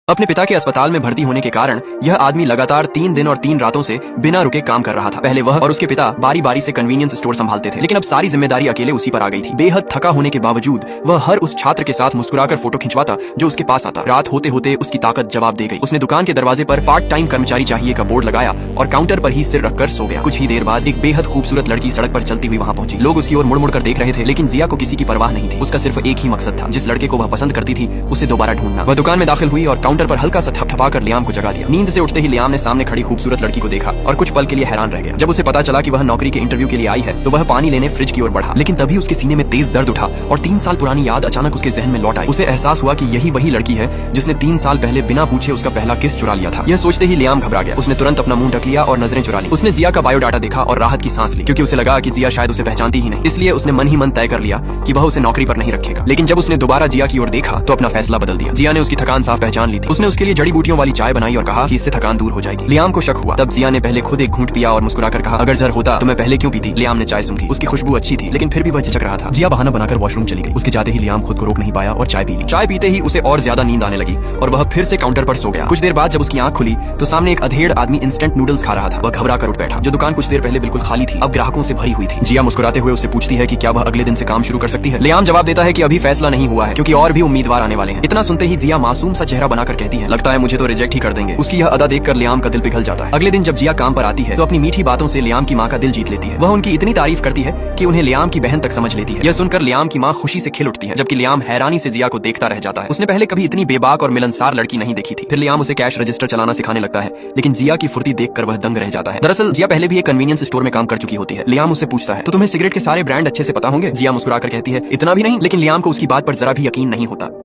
अपने पिता के अस्पताल में भर्ती होने के कारण यह आदमी लगातार 3 दिन और 3 रातों से बिना रुके काम कर रहा था। पहले वह और उसके पिता बारी बारी से कन्वीनियंस स्टोर संभालते थे, लेकिन अब सारी जिम्मेदारी अकेले उसी पर आ गई थी। बेहद थका होने के बावजूद वह हर उस छात्र के साथ मुस्कुराकर फोटो खिंचवाता जो उसके पास आता। रात होते होते उसकी ताकत जवाब दे गई। उसने दुकान के दरवाजे पर पार्ट टाइम कर्मचारी चाहिए का बोर्ड लगाया और काउंटर पर ही सिर रखकर सो गया। कुछ ही देर बाद एक बेहद खूबसूरत लड़की सड़क पर चलती हुई वहाँ पहुंची। लोग उसकी ओर मुड़ मुड़ कर देख रहे थे, लेकिन जिया को किसी की परवाह नहीं थी। उसका सिर्फ एक ही मकसद था, जिस लड़के को वह पसंद करती थी उसे दोबारा ढूंढना। वह दुकान में दाखिल हुई और काउंटर पर हल्का सा थपथपाकर लियाम को जगा दिया। नींद से उठते ही लियाम ने सामने खड़ी खूबसूरत लड़की को देखा और कुछ पल के लिए हैरान रह गया। जब उसे पता चला कि वह नौकरी के इंटरव्यू के लिए आई है तो वह पानी लेने फ्रिज की ओर बढ़ा, लेकिन तभी उसके सीने में तेज दर्द उठा और 3 साल पुरानी याद अचानक उसके जहन में लौट आई। उसे एहसास हुआ कि यही वही लड़की है जिसने 3 साल पहले बिना पूछे उसका पहला किस चुरा लिया था। यह सोचते ही लियाम घबरा गया। उसने तुरंत अपना मुंह ढक लिया और नजरें चुरा ली। उसने जिया का बायोडाटा देखा और राहत की सांस ली, क्योंकि उसे लगा कि जिया शायद उसे पहचानती ही नहीं। इसलिए उसने मन ही मन तय कर लिया कि वह उसे नौकरी पर नहीं रखेगा। लेकिन जब उसने दोबारा जिया की ओर देखा तो अपना फैसला बदल दिया। जिया ने उसकी थकान साफ पहचान ली थी। उसने उसके लिए जड़ी बूटियों वाली चाय बनाई और कहा कि इससे थकान दूर हो जाएगी। लियाम को शक हुआ। तब जिया ने पहले खुद एक घूंट पिया और मुस्कुराकर कहा, अगर जहर होता तो मैं पहले क्यों पीती। लियाम ने चाय सूंघी। उसकी खुशबू अच्छी थी, लेकिन फिर भी वह झिझक रहा था। जिया बहाना बनाकर वॉशरूम चली गई। उसके जाते ही लियाम खुद को रोक नहीं पाया और चाय पी ली। चाय पीते ही उसे और ज्यादा नींद आने लगी और वह फिर से काउंटर पर सो गया। कुछ देर बाद जब उसकी आंख खुली तो सामने एक अधेड़ आदमी इंस्टेंट नूडल्स खा रहा था। वह घबरा कर उठ बैठा। जो दुकान कुछ देर पहले बिल्कुल खाली थी अब ग्राहकों से भरी हुई थी। जिया मुस्कुराते हुए उससे पूछती है कि क्या वह अगले दिन से काम शुरू कर सकती है। लियाम जवाब देता है कि अभी फैसला नहीं हुआ है, क्योंकि और भी उम्मीदवार आने वाले हैं। इतना सुनते ही जिया मासूम सा चेहरा बनाकर कहती है, लगता है मुझे तो रिजेक्ट ही कर देंगे। उसकी यह अदा देखकर लियाम का दिल पिघल जाता है। अगले दिन जब जिया काम पर आती है तो अपनी मीठी बातों से लियाम की माँ का दिल जीत लेती है। वह उनकी इतनी तारीफ करती है कि उन्हें लियाम की बहन तक समझ लेती है। यह सुनकर लियाम की माँ खुशी से खिल उठती है, जबकि लियाम हैरानी से जिया को देखता रह जाता है। उसने पहले कभी इतनी बेबाक और मिलनसार लड़की नहीं देखी थी। फिर लियाम उसे कैश रजिस्टर चलाना सिखाने लगता है, लेकिन जिया की फुर्ती देखकर वह दंग रह जाता है। दरअसल जिया पहले भी एक कन्वीनियंस स्टोर में काम कर चुकी होती है। लियाम उससे पूछता है, तो तुम्हें सिगरेट के सारे ब्रांड अच्छे से पता होंगे। जिया मुस्कुराकर कहती है, इतना भी नहीं, लेकिन लियाम को उसकी बात पर जरा भी यकीन नहीं होता।